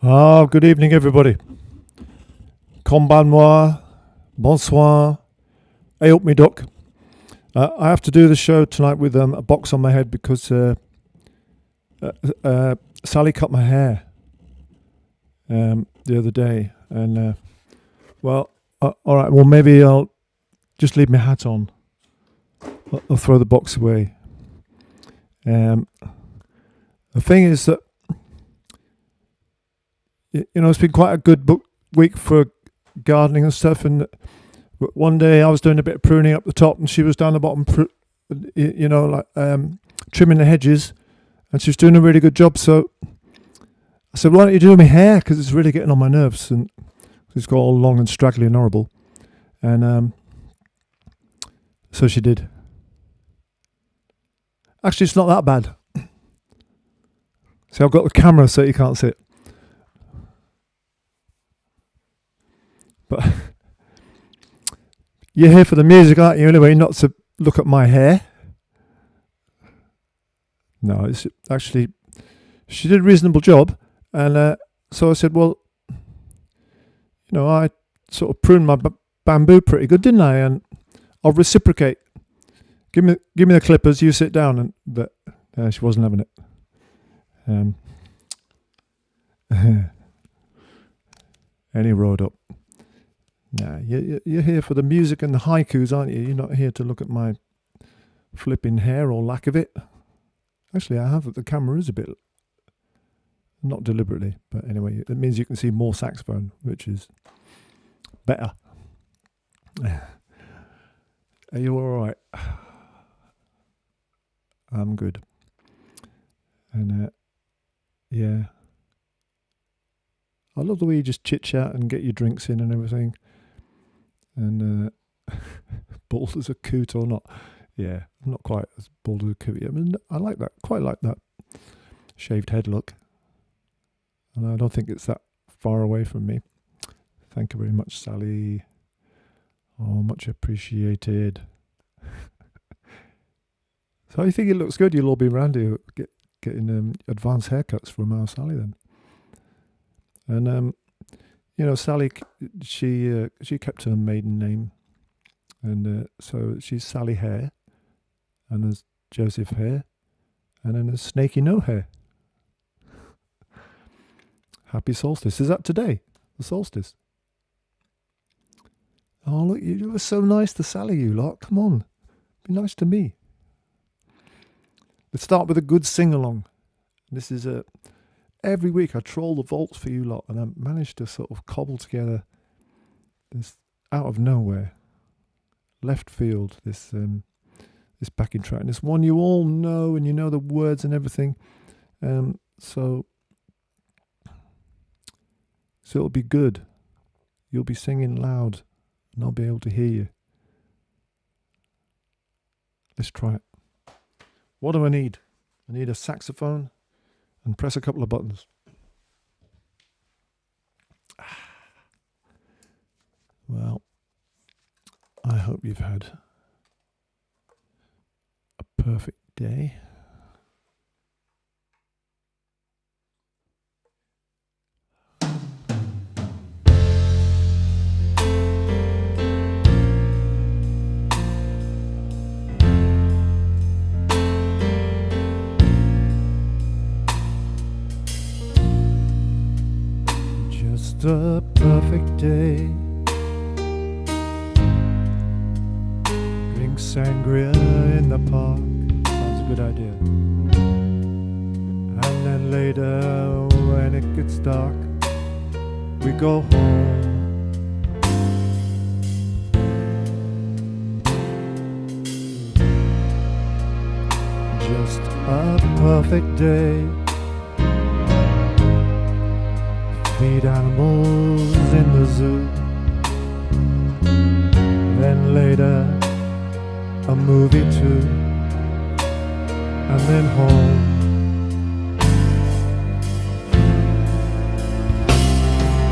Good evening, everybody. Konbanwa, bonsoir, aop me duck. I have to do the show tonight with a box on my head because Sally cut my hair the other day. And, all right, well, maybe I'll just leave my hat on. I'll throw the box away. The thing is that, it's been quite a good week for gardening and stuff. And one day I was doing a bit of pruning up the top, and she was down the bottom, trimming the hedges, and she was doing a really good job. So I said, "Why don't you do my hair? Because it's really getting on my nerves, and it's got all long and straggly and horrible." And so she did. Actually, it's not that bad. See, I've got the camera so you can't see it. But you're here for the music, aren't you, anyway, not to look at my hair? No, it's actually, she did a reasonable job. And so I said, well, I sort of pruned my bamboo pretty good, didn't I? And I'll reciprocate. Give me the clippers, you sit down. But she wasn't having it. Any road up. Nah, you're here for the music and the haikus, aren't you? You're not here to look at my flipping hair or lack of it. Actually, I have. The camera is a bit, not deliberately, but anyway, it means you can see more saxophone, which is better. Are you all right? I'm good. And yeah, I love the way you just chit chat and get your drinks in and everything. And bald as a coot or not? Yeah, I'm not quite as bald as a coot. I mean, I like that. Quite like that shaved head look. And I don't think it's that far away from me. Thank you very much, Sally. Oh, much appreciated. So you think it looks good? You'll all be around here getting advanced haircuts from our Sally then. And Sally, she kept her maiden name, and so she's Sally Hare, and there's Joseph Hare, and then there's Snaky No Hair. Happy solstice. Is that today? The solstice? Oh, look, you were so nice to Sally, you lot. Come on. Be nice to me. Let's start with a good sing-along. This is every week I troll the vaults for you lot, and I managed to sort of cobble together this out of nowhere, left field, this backing track. And it's one you all know, and you know the words and everything. So it'll be good. You'll be singing loud, and I'll be able to hear you. Let's try it. What do I need? I need a saxophone and press a couple of buttons. Well, I hope you've had a perfect day. A perfect day. Drink sangria in the park. Sounds a good idea. And then later, when it gets dark, we go home. Just a perfect day. Feed animals in the zoo. Then later a movie too. And then home.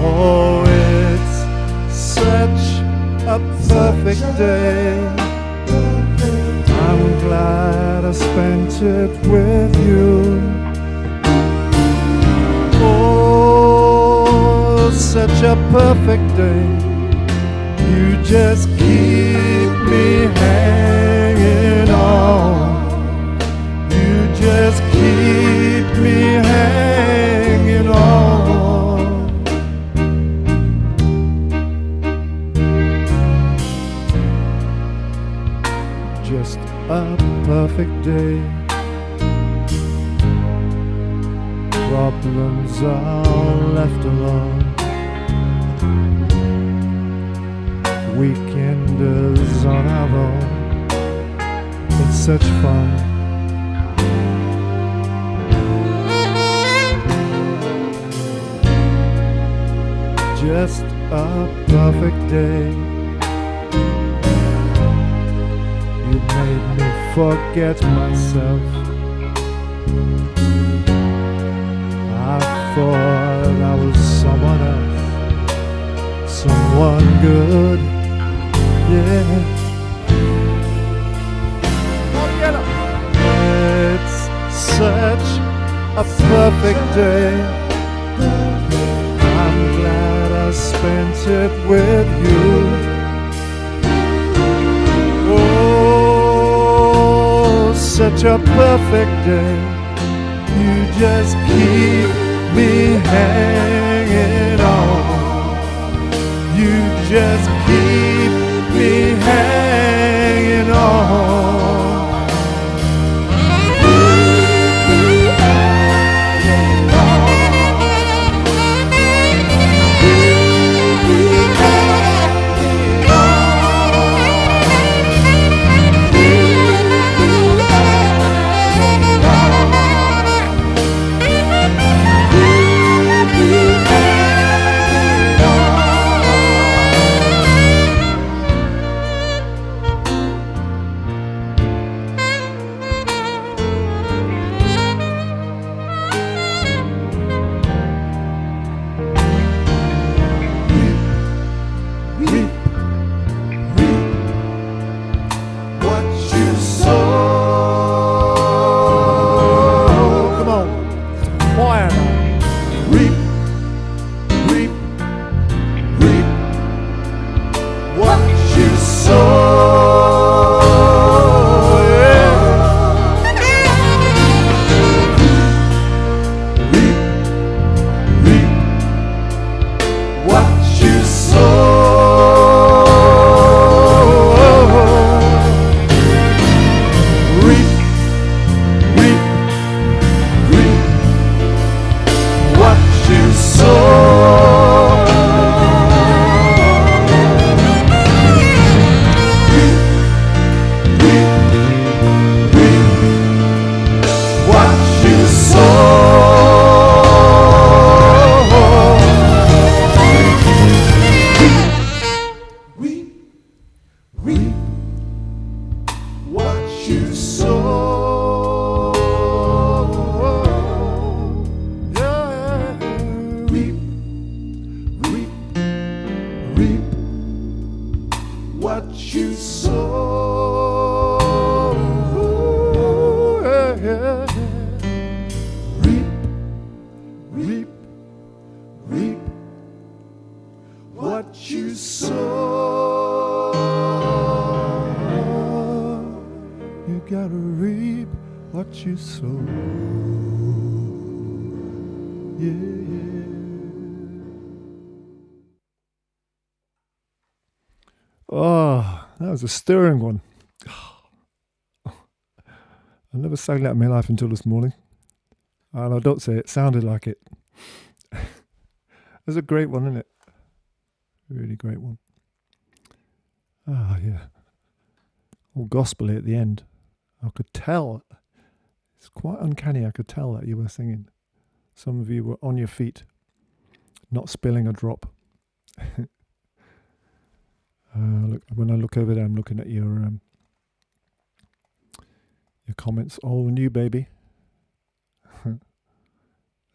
Oh, it's such a perfect day. I'm glad I spent it with you. Oh, such a perfect day. You just keep me hanging on. You just keep me hanging on. Just a perfect day. Problems are left alone. Weekenders on our own. It's such fun. Just a perfect day. You made me forget myself. I thought I was someone else, someone good, yeah. It's such a perfect day. I'm glad I spent it with you. Oh, such a perfect day. You just keep me hanging on. You just keep me hanging on. Oh, that was a stirring one. I never sang that in my life until this morning. And I don't say it sounded like it. It's a great one, isn't it? Really great one. Ah, yeah. All gospel-y at the end. I could tell. It's quite uncanny. I could tell that you were singing. Some of you were on your feet, not spilling a drop. Look, when I look over there, I'm looking at your comments. All new, baby.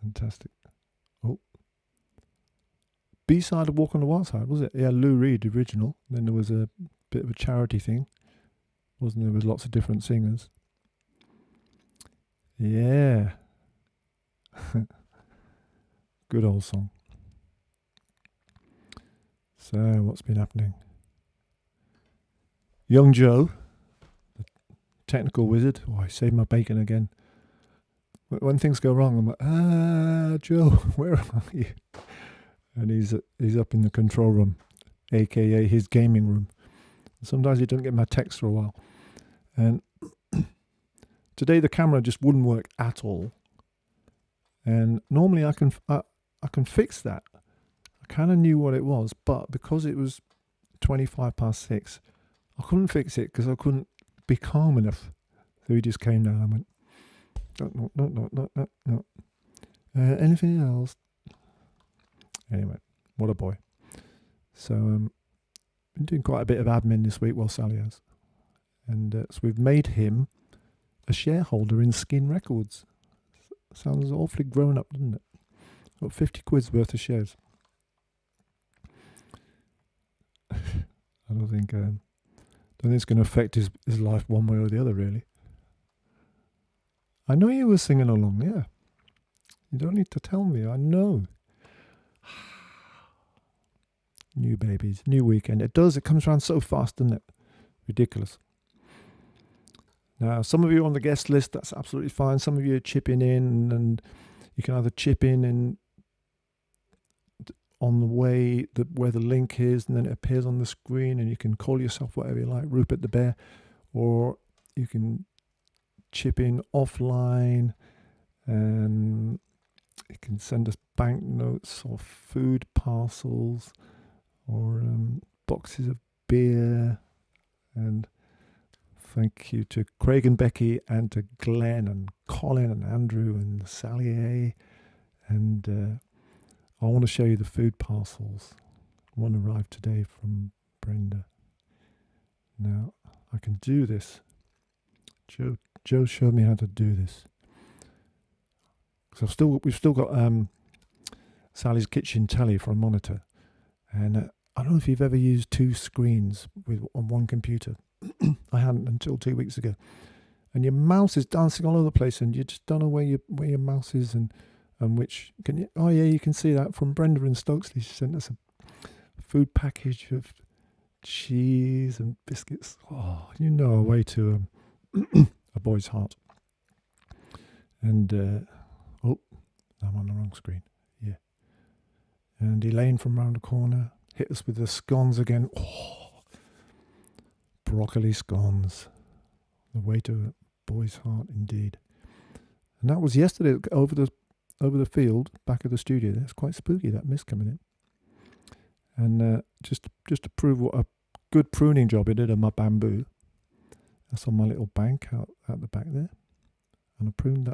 Fantastic. Oh, B-side of Walk on the Wild Side, was it? Yeah, Lou Reed, original. Then there was a bit of a charity thing, wasn't there? With lots of different singers. Yeah. Good old song. So, what's been happening? Young Joe, the technical wizard. Oh, I saved my bacon again. When things go wrong, I'm like, Joe, where are you? And he's up in the control room, aka his gaming room. Sometimes he doesn't get my text for a while. And today the camera just wouldn't work at all. And normally I can fix that. I kind of knew what it was, but because it was 6:25, I couldn't fix it because I couldn't be calm enough. So he just came down and went, no. Anything else? Anyway, what a boy. So been doing quite a bit of admin this week while Sally has. And so we've made him a shareholder in Skin Records. Sounds awfully grown up, doesn't it? Got 50 quid's worth of shares. I don't think it's going to affect his life one way or the other, really. I know you were singing along, yeah. You don't need to tell me, I know. New babies, new weekend. It comes around so fast, doesn't it? Ridiculous. Now, some of you are on the guest list, that's absolutely fine. Some of you are chipping in, and you can either chip in on the way where the link is, and then it appears on the screen, and you can call yourself whatever you like, Rupert the Bear, or you can chip in offline, and you can send us banknotes or food parcels or boxes of beer. And thank you to Craig and Becky, and to Glenn and Colin and Andrew and Sally A. And I want to show you the food parcels. One arrived today from Brenda. Now, I can do this. Joe showed me how to do this. Because we've still got Sally's kitchen telly for a monitor. And I don't know if you've ever used two screens on one computer. I hadn't until 2 weeks ago. And your mouse is dancing all over the place, and you just don't know where your mouse is and which can you? Oh yeah, you can see that from Brenda in Stokesley. She sent us a food package of cheese and biscuits. Oh, you know, a way to a boy's heart. And I'm on the wrong screen. Yeah. And Elaine from round the corner hit us with the scones again. Oh, broccoli scones. The way to a boy's heart, indeed. And that was yesterday over the field, back of the studio. It's quite spooky, that mist coming in. And just to prove what a good pruning job I did on my bamboo. That's on my little bank out the back there. And I pruned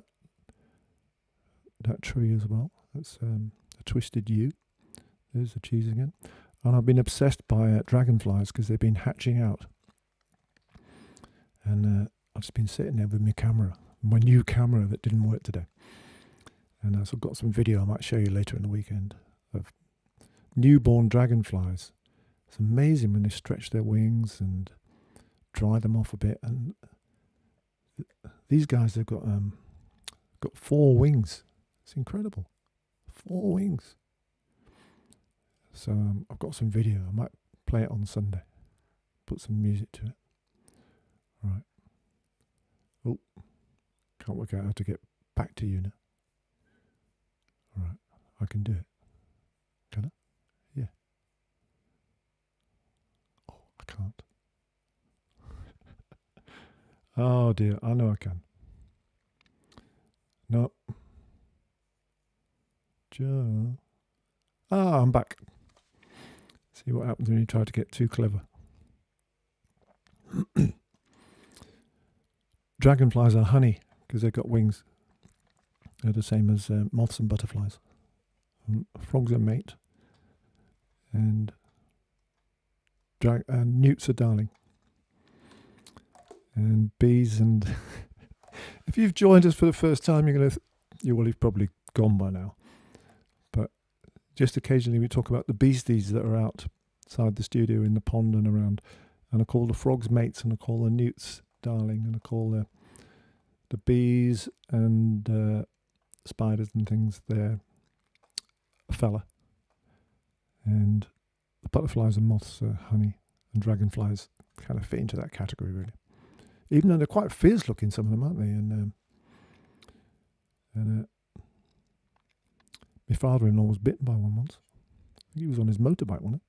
that tree as well. That's a twisted yew. There's the cheese again. And I've been obsessed by dragonflies because they've been hatching out. And I've just been sitting there with my new camera that didn't work today. And so I've got some video I might show you later in the weekend of newborn dragonflies. It's amazing when they stretch their wings and dry them off a bit. And these guys, they've got 4 wings. It's incredible. 4 wings. So I've got some video. I might play it on Sunday. Put some music to it. Right. Oh, can't work out how to get back to you now. Right, I can do it. Can I? Yeah. Oh, I can't. Oh dear, I know I can. No. Joe. I'm back. See what happens when you try to get too clever. Dragonflies are honey because they've got wings. They're the same as moths and butterflies. Frogs are mate. And newts are darling. And bees and... If you've joined us for the first time, you've probably gone by now. But just occasionally we talk about the beasties that are outside the studio in the pond and around. And I call the frogs mates, and I call the newts darling, and I call the bees and spiders and things, they're a fella. And the butterflies and moths, honey, and dragonflies kind of fit into that category, really. Even though they're quite fierce looking, some of them, aren't they? And my father-in-law was bitten by one once. He was on his motorbike, wasn't it?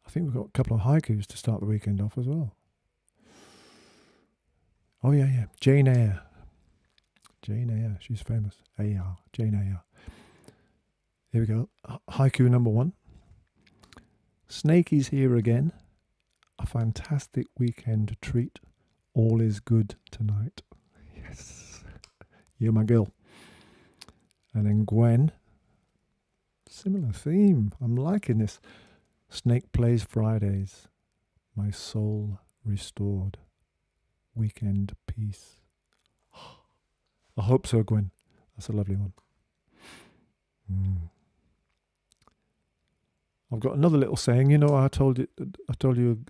I think we've got a couple of haikus to start the weekend off as well. Oh, yeah. Jane Eyre. She's famous. A.R. Jane Eyre. Here we go. Haiku number 1. Snakey's here again. A fantastic weekend treat. All is good tonight. Yes. You're my girl. And then Gwen. Similar theme. I'm liking this. Snake plays Fridays. My soul restored. Weekend peace. I hope so, Gwen. That's a lovely one. I've got another little saying. You know, I told you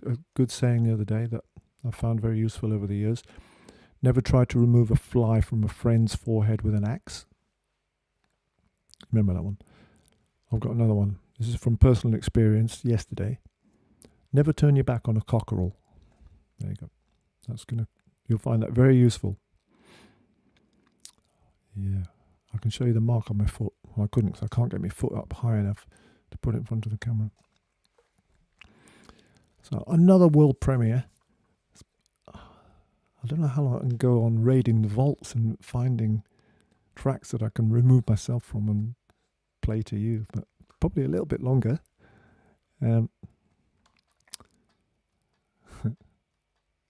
a good saying the other day that I found very useful over the years. Never try to remove a fly from a friend's forehead with an axe. Remember that one? I've got another one. This is from personal experience yesterday. Never turn your back on a cockerel. There you go. You'll find that very useful. Yeah. I can show you the mark on my foot. Well, I couldn't because I can't get my foot up high enough to put it in front of the camera. So another world premiere. I don't know how long I can go on raiding the vaults and finding tracks that I can remove myself from and play to you, but probably a little bit longer.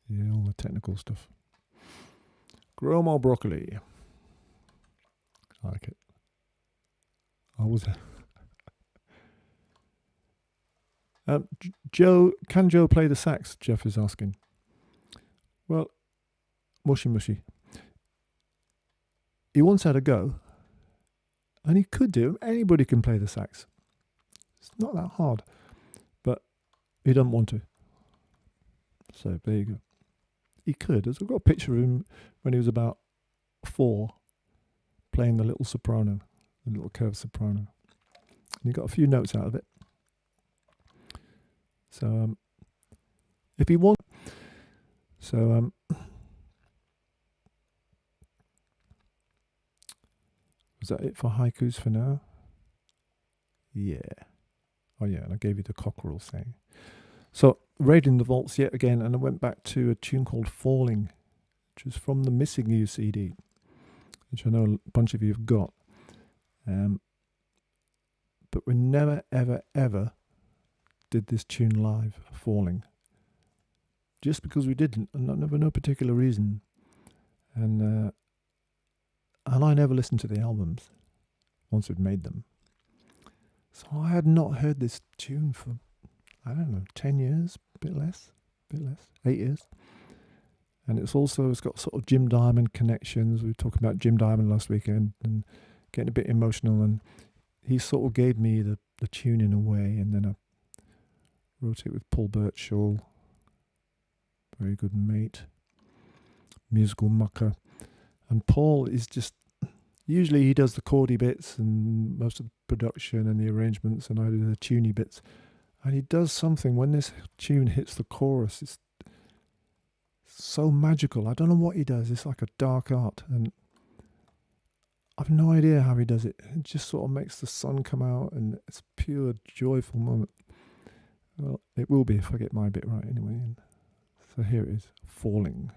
Yeah, all the technical stuff. Grow more broccoli. I like it. Joe, can Joe play the sax? Jeff is asking. Well, mushy. He once had a go, and he could do. Anybody can play the sax. It's not that hard, but he doesn't want to. So there you go. He could. I've got a picture of him when he was about 4, playing the little soprano, the little curved soprano. And he got a few notes out of it. So if he wants, was that it for haikus for now? Yeah. Oh yeah, and I gave you the cockerel saying. So raiding the vaults yet again, and I went back to a tune called Falling, which is from the Missing You CD, which I know a bunch of you have got. But we never, ever, ever did this tune live, Falling. Just because we didn't, and for no particular reason. And I never listened to the albums once we'd made them. So I had not heard this tune for, I don't know, 10 years, a bit less, 8 years. And it's got sort of Jim Diamond connections. We were talking about Jim Diamond last weekend and getting a bit emotional. And he sort of gave me the tune in a way. And then I wrote it with Paul Birchall, very good mate, musical mucker. And Paul is just, usually he does the chordy bits and most of the production and the arrangements, and I do the tuney bits. And he does something when this tune hits the chorus. It's so magical. I don't know what he does. It's like a dark art, and I've no idea how he does it. It just sort of makes the sun come out, and it's a pure joyful moment. Well, it will be if I get my bit right anyway. And so here it is, Falling.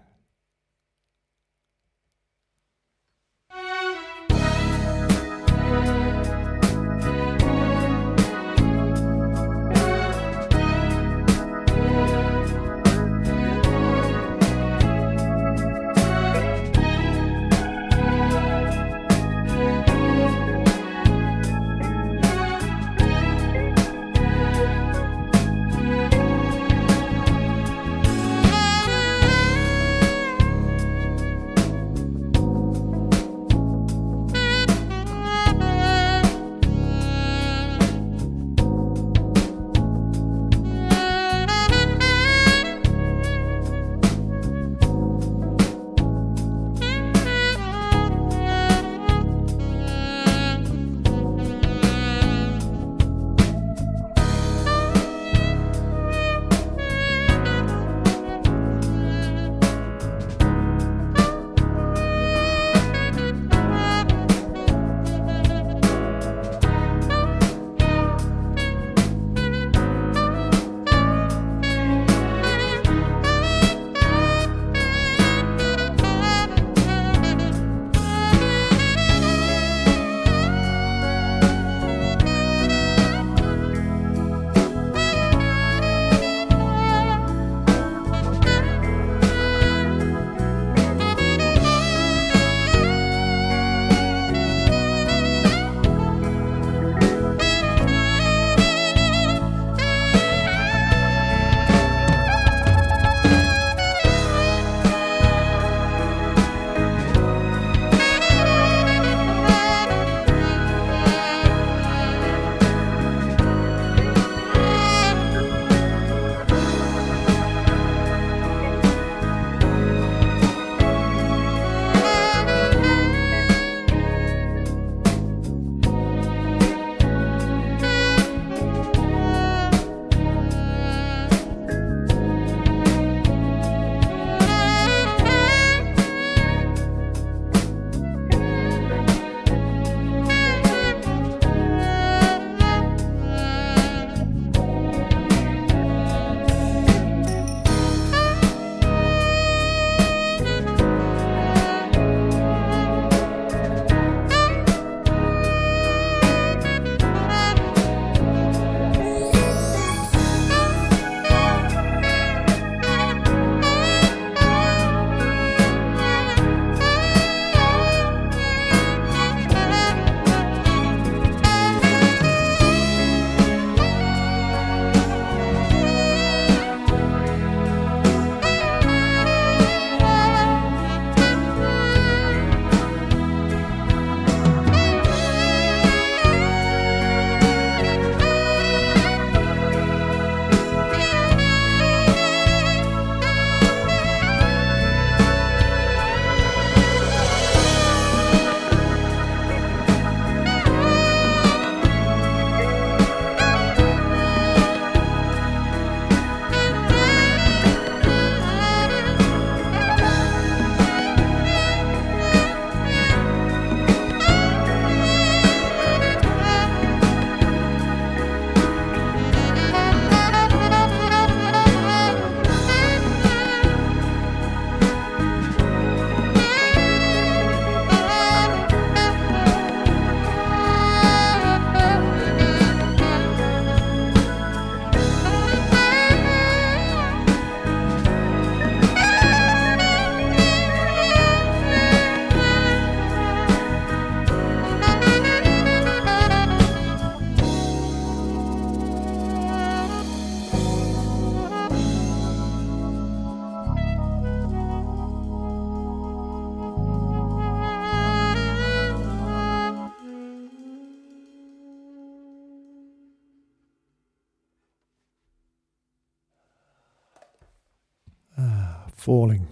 Falling.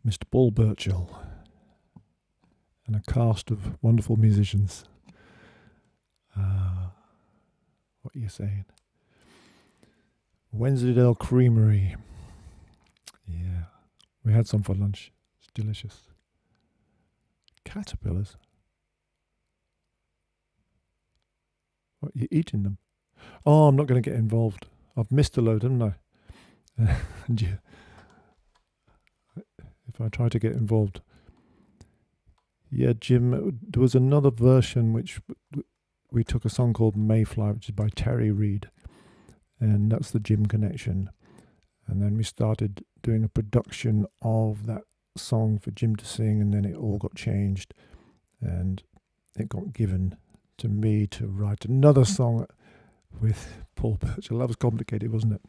Mr. Paul Burchill and a cast of wonderful musicians. What are you saying? Wensleydale Creamery. Yeah, we had some for lunch. It's delicious. Caterpillars. What, you eating them? Oh, I'm not going to get involved. I've missed a load, haven't I? And yeah, if I try to get involved. Yeah, Jim, there was another version which we took a song called Mayfly, which is by Terry Reid. And that's the Jim connection. And then we started doing a production of that song for Jim to sing, and then it all got changed. And it got given to me to write another song with Paul Burchill. That was complicated, wasn't it?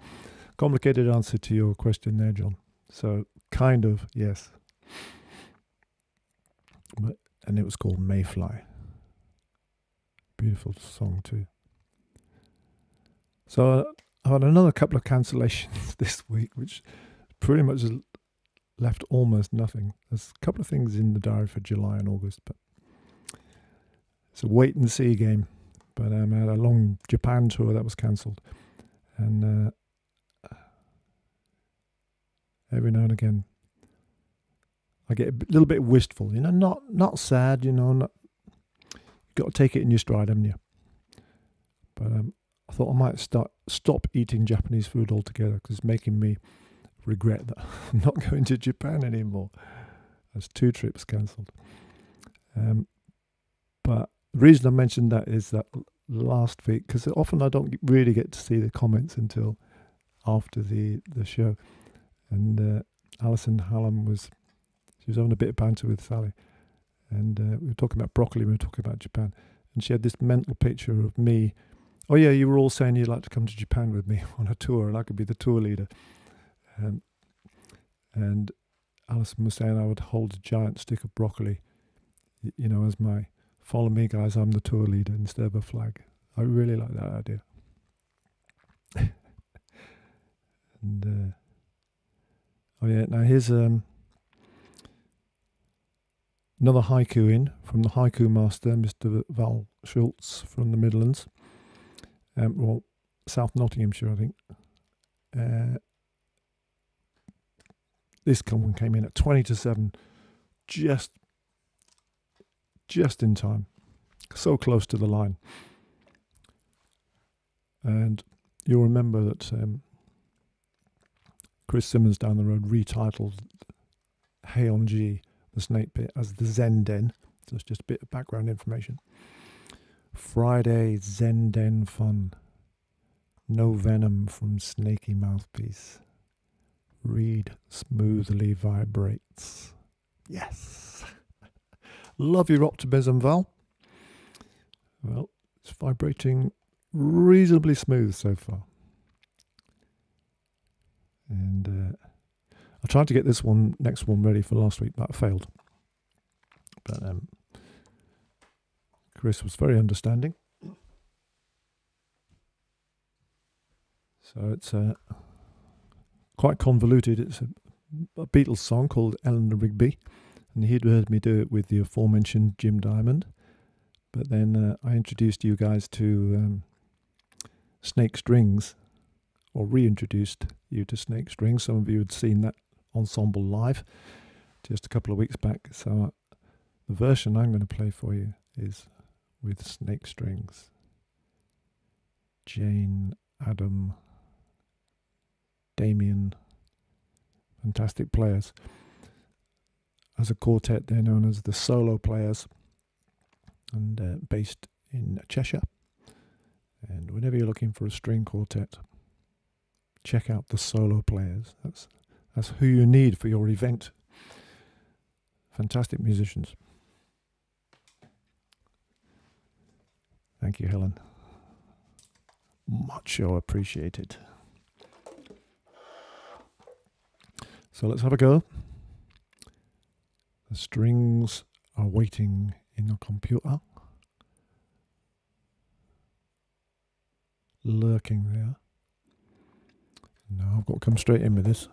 Complicated answer to your question there, John. So, kind of, yes. And it was called Mayfly. Beautiful song too. So I had another couple of cancellations this week, which pretty much has left almost nothing. There's a couple of things in the diary for July and August, but it's a wait and see game. But I had a long Japan tour that was cancelled, and every now and again I get a little bit wistful. Not sad. You've got to take it in your stride, haven't you? But I thought I might stop eating Japanese food altogether, because it's making me regret that I'm not going to Japan anymore. That's 2 trips cancelled. But the reason I mentioned that is that last week, because often I don't really get to see the comments until after the show, and Alison Hallam was having a bit of banter with Sally, and we were talking about broccoli, we were talking about Japan, and she had this mental picture of me. Oh yeah, you were all saying you'd like to come to Japan with me on a tour, and I could be the tour leader. And Alison was saying I would hold a giant stick of broccoli, as my follow me guys, I'm the tour leader, instead of a flag. I really like that idea. And oh yeah, now here's another haiku in from the haiku master, Mr. Val Schultz from the Midlands. South Nottinghamshire, I think. This one came in at 20 to 7, just in time, so close to the line. And you'll remember that Chris Simmons down the road retitled Hey on G, the snake bit, as the Zen Den. So it's just a bit of background information. Friday Zen Den fun. No venom from snaky mouthpiece. Reed smoothly vibrates. Yes. Love your optimism, Val. Well, it's vibrating reasonably smooth so far. And I tried to get this next one ready for last week, but I failed. But Chris was very understanding. So it's quite convoluted. It's a Beatles song called Eleanor Rigby, and he'd heard me do it with the aforementioned Jim Diamond. But then I introduced you guys to Snake Strings, or reintroduced you to Snake Strings. Some of you had seen that ensemble live just a couple of weeks back. So the version I'm going to play for you is with Snake Strings. Jane, Adam, Damien, fantastic players. As a quartet, they're known as the Solo Players, and based in Cheshire. And whenever you're looking for a string quartet, check out the Solo Players. That's who you need for your event. Fantastic musicians. Thank you, Helen. Mucho appreciated. So let's have a go. The strings are waiting in the computer, lurking there. No, I've got to come straight in with this.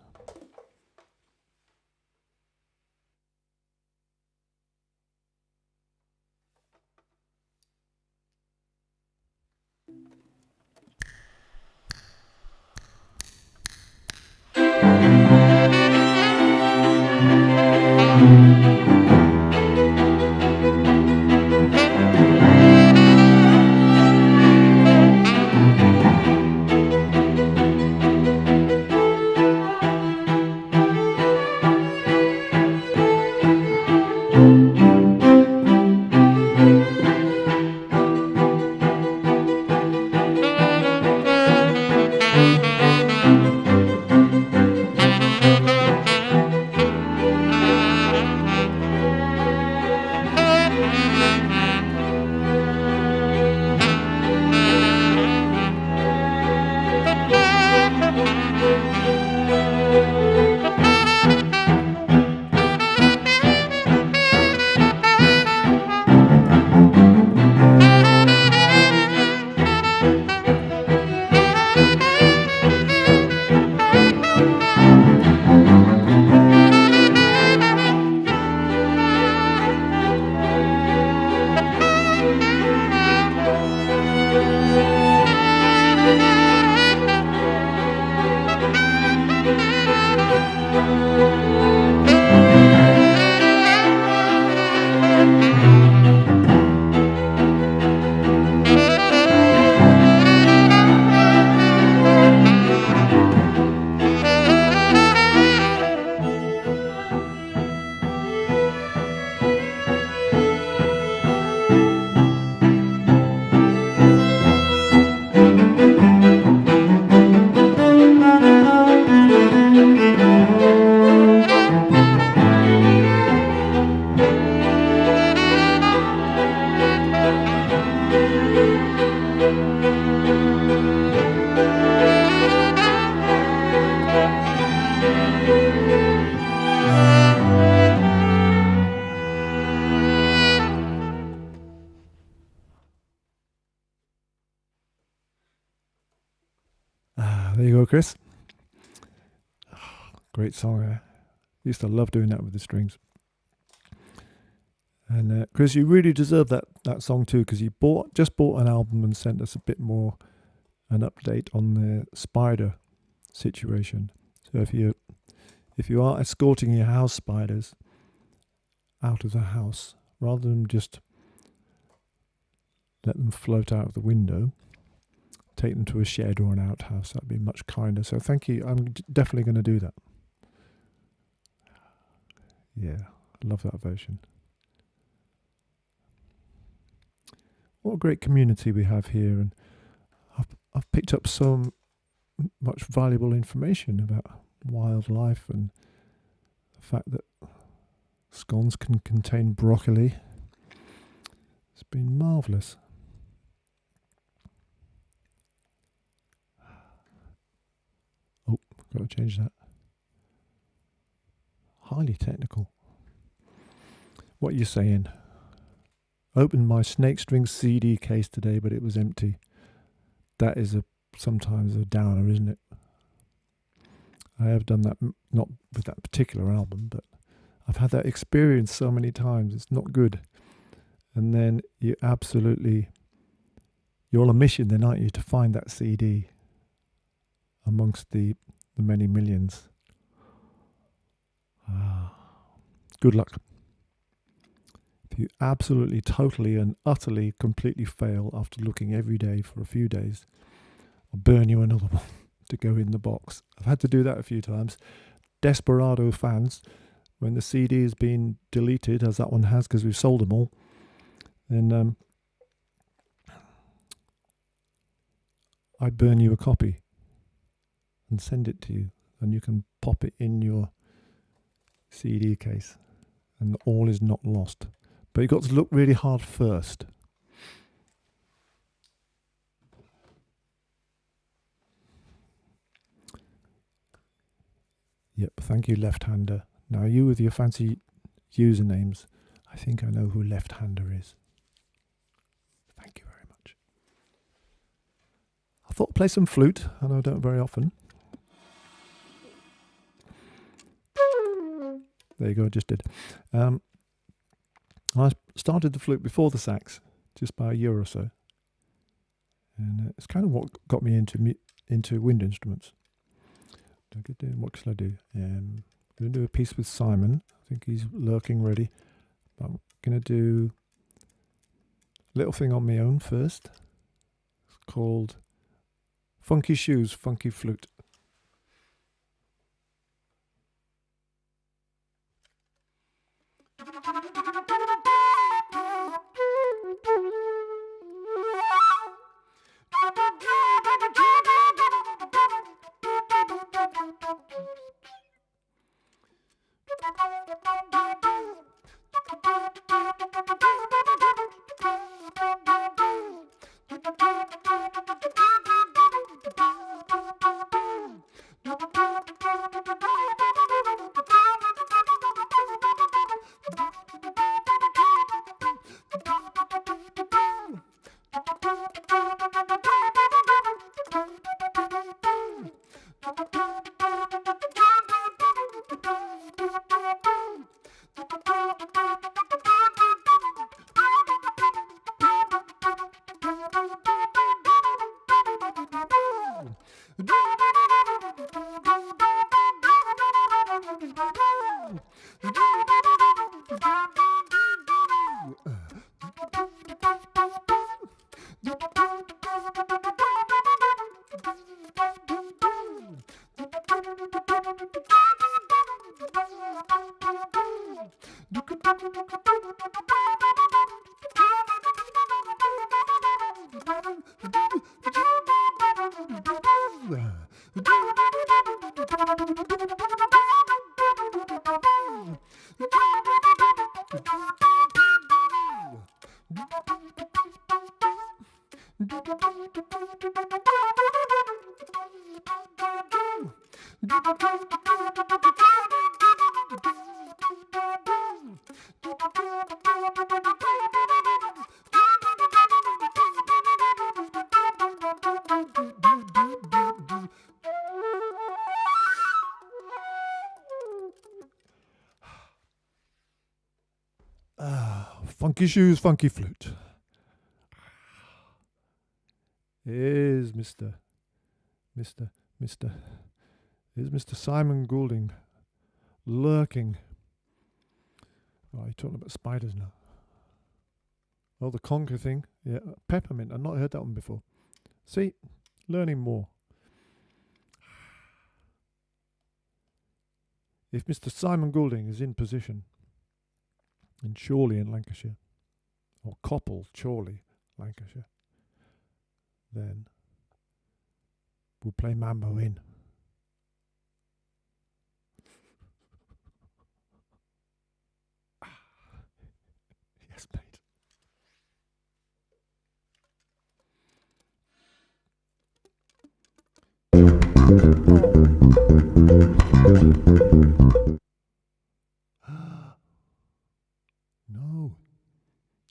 There you go, Chris. Great song. I used to love doing that with the strings. And Chris, you really deserve that song too, because you just bought an album and sent us a bit more an update on the spider situation. So if you are escorting your house spiders out of the house, rather than just let them float out of the window, take them to a shed or an outhouse. That'd be much kinder. So thank you. I'm definitely going to do that. Yeah, I love that version. What a great community we have here, and I've picked up so much valuable information about wildlife and the fact that scones can contain broccoli. It's been marvellous. Oh, got to change that. Highly technical. What are you saying? Opened my Snake String CD case today, but it was empty. That is sometimes a downer, isn't it? I have done that, not with that particular album, but I've had that experience so many times. It's not good. And then you're on a mission then, aren't you, to find that CD amongst the many millions. Good luck. If you absolutely, totally and utterly, completely fail after looking every day for a few days, I'll burn you another one to go in the box. I've had to do that a few times. Desperado fans, when the CD has been deleted, as that one has because we've sold them all, then I burn you a copy and send it to you, and you can pop it in your CD case, and all is not lost. But you've got to look really hard first. Yep, thank you, left-hander. Now you with your fancy usernames, I think I know who left-hander is. Thank you very much. I thought I'd play some flute. I know I don't very often. There you go, I just did. I started the flute before the sax, just by a year or so. And it's kind of what got me into wind instruments. What shall I do? I'm going to do a piece with Simon. I think he's lurking ready. But I'm going to do a little thing on my own first. It's called Funky Shoes, Funky Flute. Funky Shoes, Funky Flute. Here's Mr. Simon Goulding lurking. Oh, you're talking about spiders now. Oh, the conker thing. Yeah, peppermint. I've not heard that one before. See, learning more. If Mr. Simon Goulding is in position in Chorley in Lancashire, or Coppell, Chorley, Lancashire, then we'll play Mambo in. Yes, mate. No,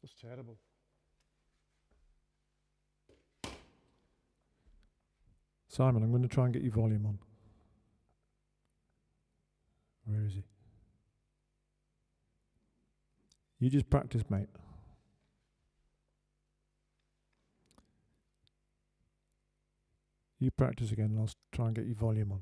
that's terrible. Simon, I'm going to try and get your volume on. Where is he? You just practice, mate. You practice again and I'll try and get your volume on.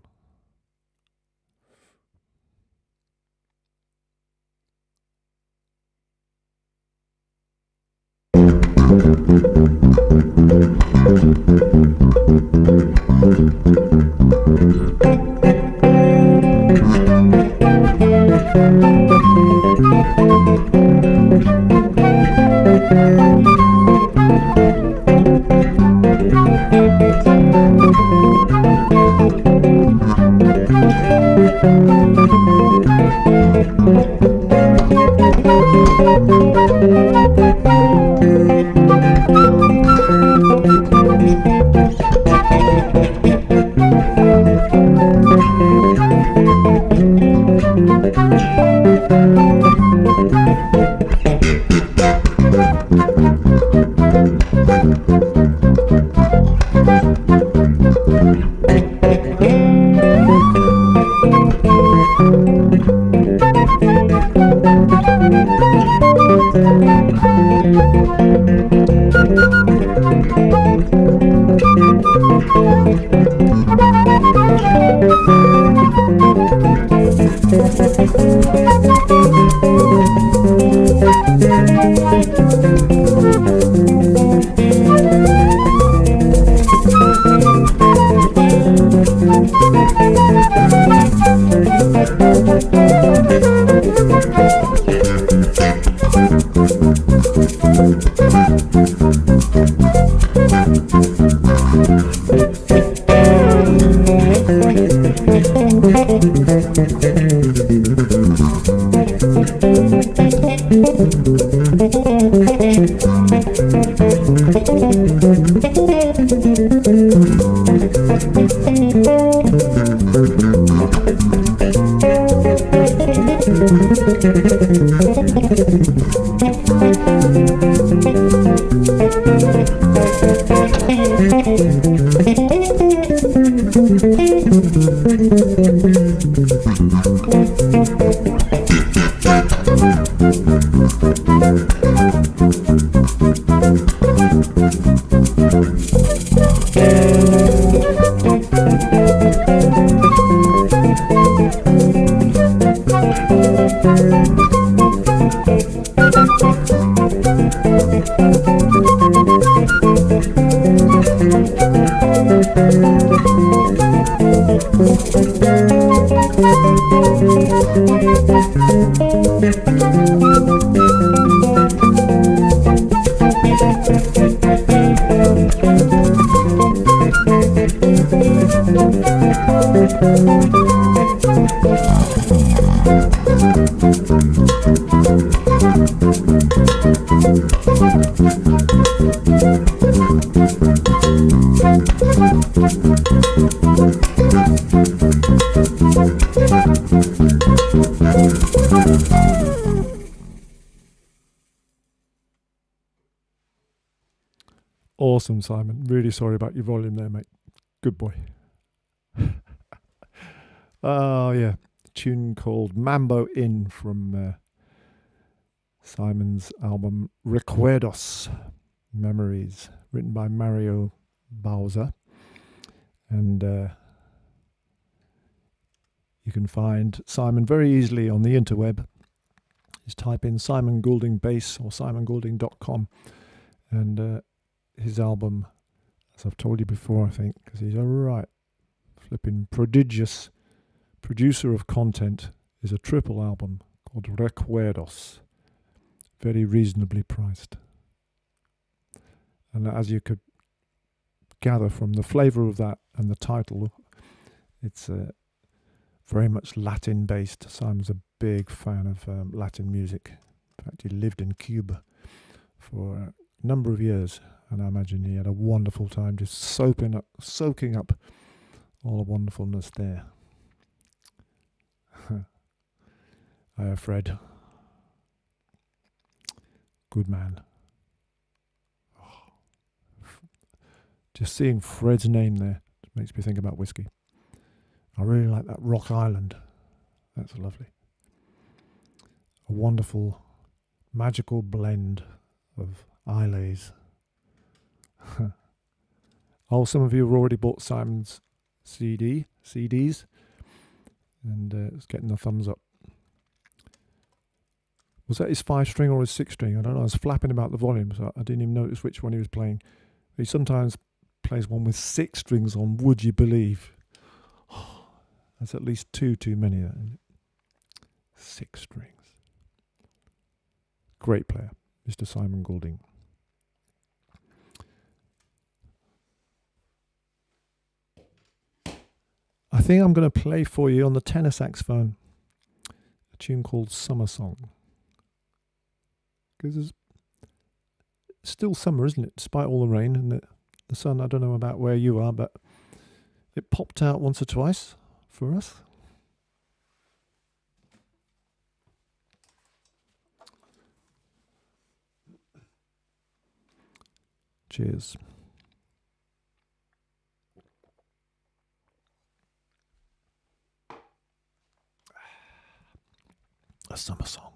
Awesome, Simon. Really sorry about your volume there, mate. Good boy. Oh, yeah. A tune called Mambo In from Simon's album Recuerdos, Memories, written by Mario Bowser. And you can find Simon very easily on the interweb. Just type in Simon Goulding Bass or simongoulding.com. And his album, as I've told you before, I think, because he's a right flipping prodigious producer of content, is a triple album called Recuerdos. Very reasonably priced. And as you could gather from the flavour of that and the title, it's very much Latin based. Simon's a big fan of Latin music. In fact, he lived in Cuba for a number of years, and I imagine he had a wonderful time just soaking up all the wonderfulness there. Fred. Good man. Just seeing Fred's name there makes me think about whiskey. I really like that Rock Island. That's lovely. A wonderful, magical blend of Islays. Oh, some of you have already bought Simon's CDs, and it's getting the thumbs up. Was that his 5-string or his 6-string? I don't know. I was flapping about the volume, so I didn't even notice which one he was playing. He sometimes plays one with 6 strings on, would you believe? That's at least 2 too many. 6 strings. Great player, Mr. Simon Goulding. I think I'm going to play for you on the tenor saxophone a tune called Summer Song. Because it's still summer, isn't it? Despite all the rain and the sun. I don't know about where you are, but it popped out once or twice for us. Cheers. A summer song.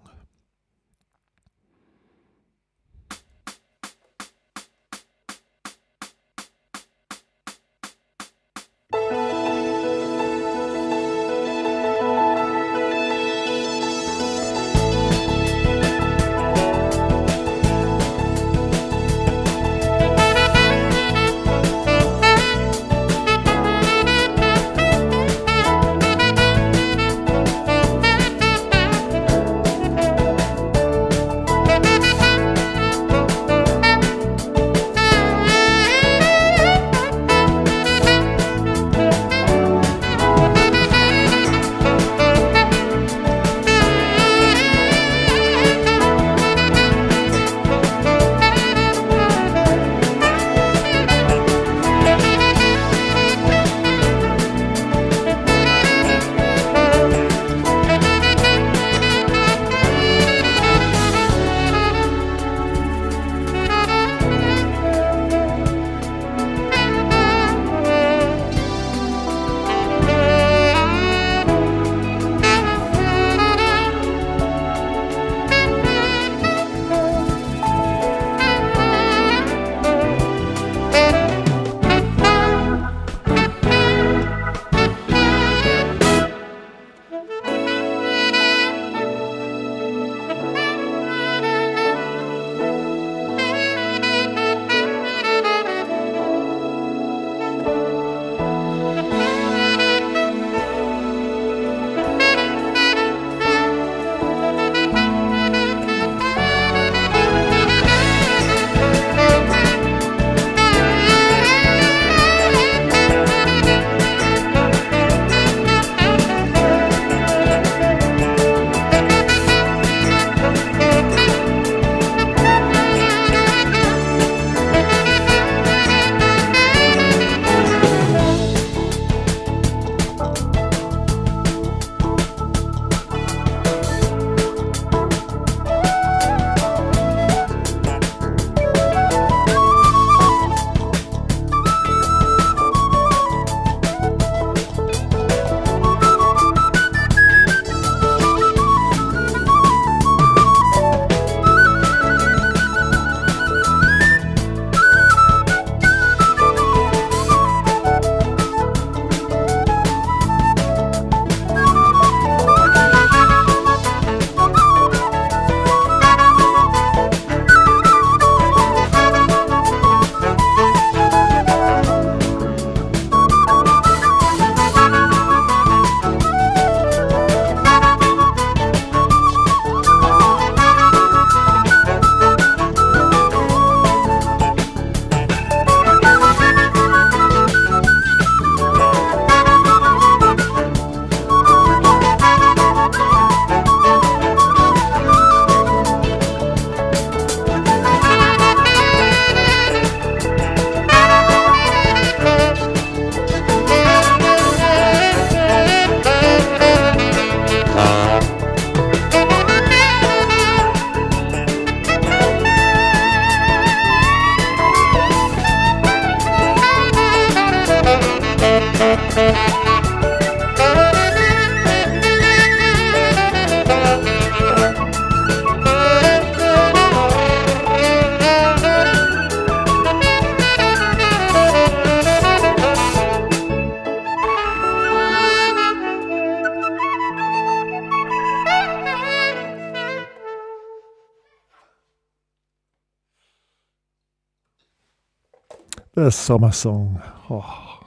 The Summer Song. Oh,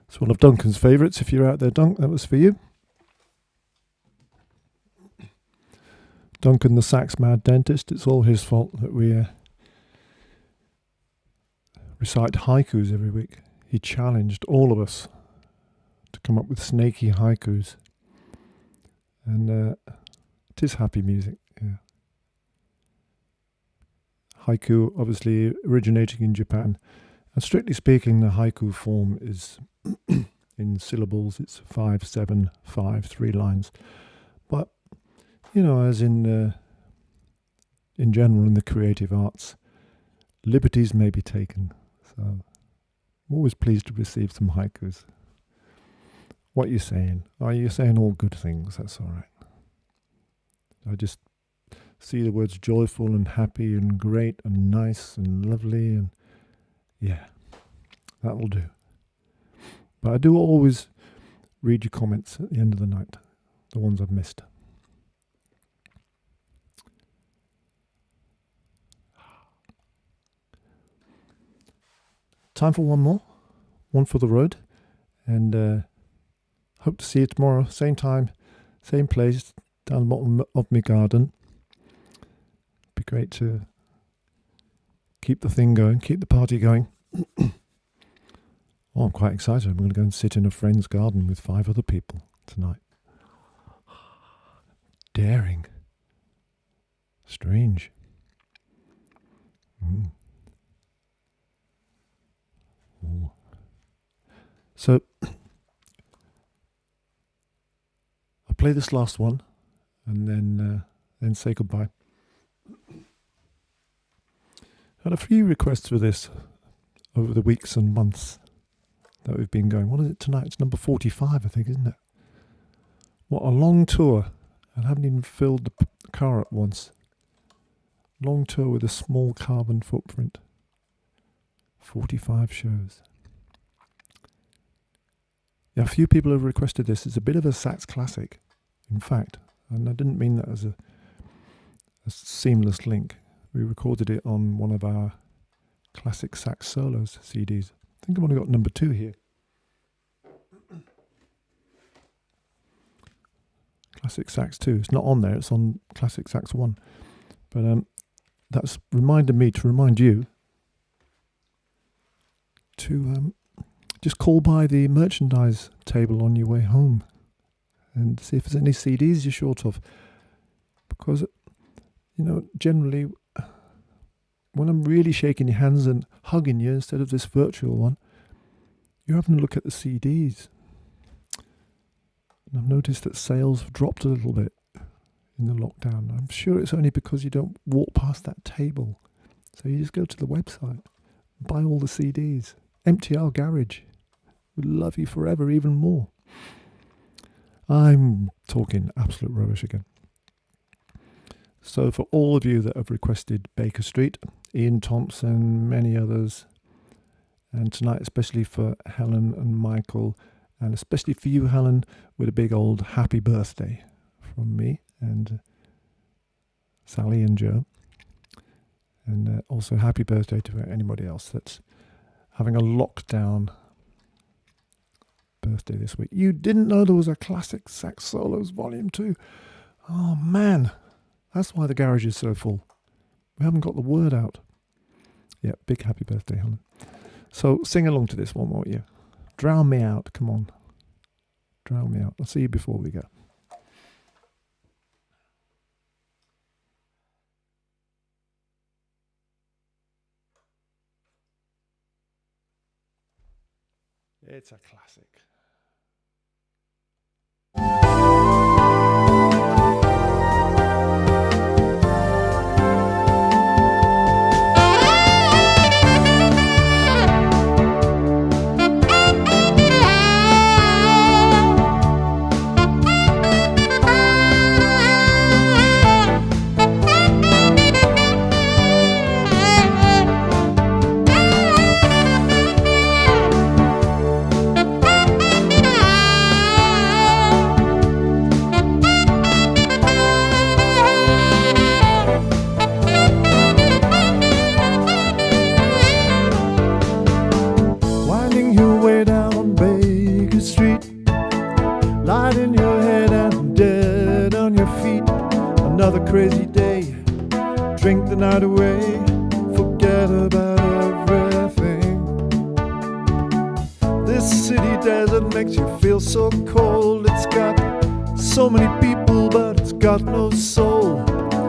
it's one of Duncan's favourites. If you're out there, Dunk, that was for you. Duncan, the sax mad dentist. It's all his fault that we recite haikus every week. He challenged all of us to come up with snaky haikus. And it is happy music, yeah. Haiku, obviously originating in Japan. And strictly speaking, the haiku form is in syllables. It's 5, 7, 5, 3 lines. But, you know, as in general in the creative arts, liberties may be taken. So I'm always pleased to receive some haikus. What are you saying? Are you saying all good things? That's all right. I just see the words joyful and happy and great and nice and lovely, and yeah, that'll do. But I do always read your comments at the end of the night, the ones I've missed. Time for one more, one for the road, and hope to see you tomorrow, same time, same place, down the bottom of my garden. Be great to keep the thing going, keep the party going. Oh, I'm quite excited. I'm going to go and sit in a friend's garden with 5 other people tonight. Daring. Strange. Ooh. So, I'll play this last one and then say goodbye. Had a few requests for this over the weeks and months that we've been going. What is it tonight? It's number 45, I think, isn't it? What a long tour. I haven't even filled the car up once. Long tour with a small carbon footprint. 45 shows. Yeah, a few people have requested this. It's a bit of a sax classic, in fact. And I didn't mean that as a seamless link. We recorded it on one of our classic sax solos CDs. I think I've only got number 2 here. Classic Sax 2. It's not on there. It's on Classic Sax 1. But that's reminded me to remind you to just call by the merchandise table on your way home and see if there's any CDs you're short of. Because, you know, generally, when I'm really shaking your hands and hugging you instead of this virtual one, you're having a look at the CDs. And I've noticed that sales have dropped a little bit in the lockdown. I'm sure it's only because you don't walk past that table. So you just go to the website, buy all the CDs. Empty our garage. We'll love you forever, even more. I'm talking absolute rubbish again. So for all of you that have requested Baker Street, Ian Thompson, many others, and tonight especially for Helen and Michael, and especially for you, Helen, with a big old happy birthday from me and Sally and Joe. And also happy birthday to anybody else that's having a lockdown birthday this week. You didn't know there was a Classic Sax Solos Volume 2? Oh man, that's why the garage is so full. We haven't got the word out. Yeah, big happy birthday, Helen. So sing along to this one, won't you? Drown me out, come on. Drown me out. I'll see you before we go. It's a classic. a crazy day. Drink the night away, forget about everything. This city desert makes you feel so cold. It's got so many people, but it's got no soul.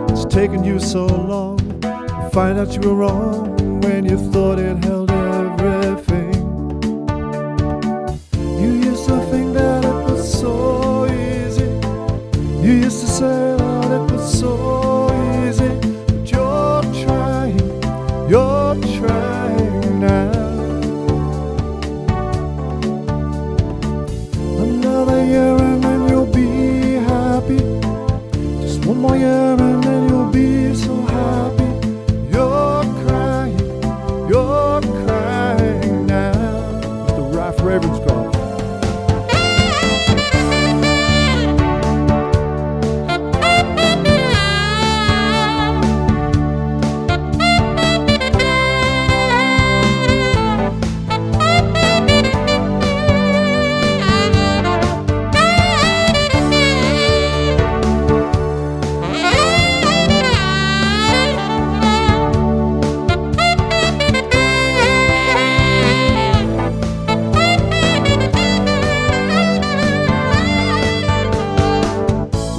It's taken you so long to find out you were wrong when you thought it held everything. You used to think that it was so easy. You used to say that it was so easy. But you're trying now. Another year and then you'll be happy. Just one more year and then you'll be so happy. You're crying now. It's the Ralph Ravenscroft.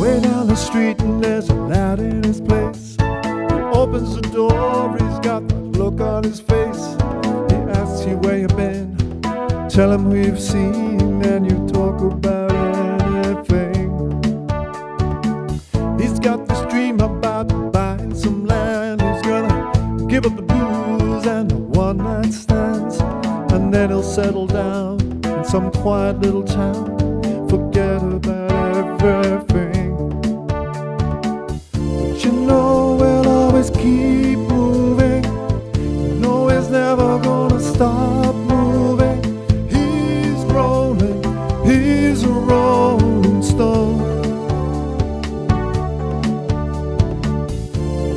Way down the street and there's a lad in his place. He opens the door, he's got that look on his face. He asks you where you've been, tell him who you've seen, and you talk about anything. He's got this dream about buying some land. He's gonna give up the booze and the one night stands, and then he'll settle down in some quiet little town. Forget about everything. You know we'll always keep moving. You know he's never gonna stop moving. He's rolling, he's a rolling stone.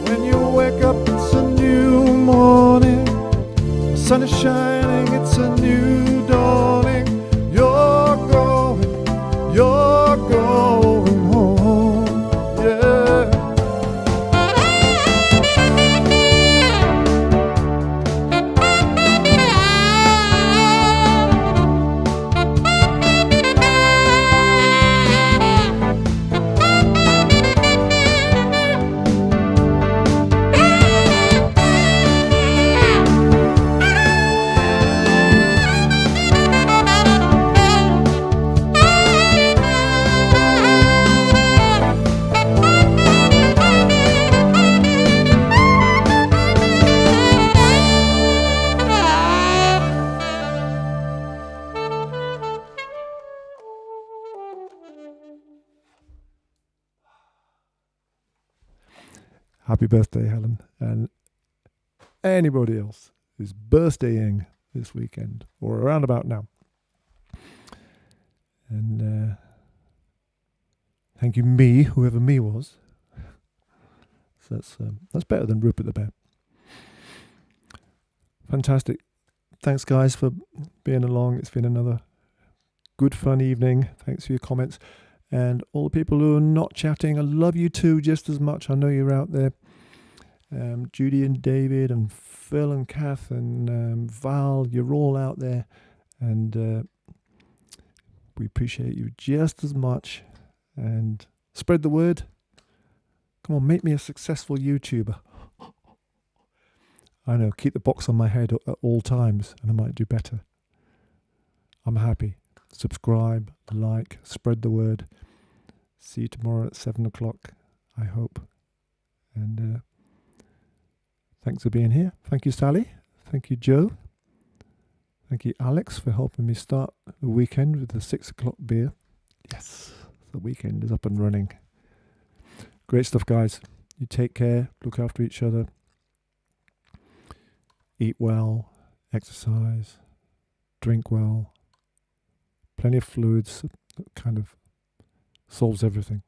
When you wake up, it's a new morning. The sun is shining, it's a new dawning. You're going home, yeah. Happy birthday, Helen, and anybody else who's birthdaying this weekend or around about now. And thank you, me, whoever me was. So that's better than Rupert the Bear. Fantastic. Thanks, guys, for being along. It's been another good, fun evening. Thanks for your comments. And all the people who are not chatting, I love you too just as much. I know you're out there. Judy and David and Phil and Kath and Val, you're all out there. And we appreciate you just as much. And spread the word. Come on, make me a successful YouTuber. I know, keep the box on my head at all times and I might do better. I'm happy. Subscribe, like, spread the word. See you tomorrow at 7 o'clock, I hope. And thanks for being here. Thank you, Sally. Thank you, Joe. Thank you, Alex, for helping me start the weekend with the 6 o'clock beer. Yes, the weekend is up and running. Great stuff, guys. You take care, look after each other. Eat well, exercise, drink well. Plenty of fluids, that kind of solves everything.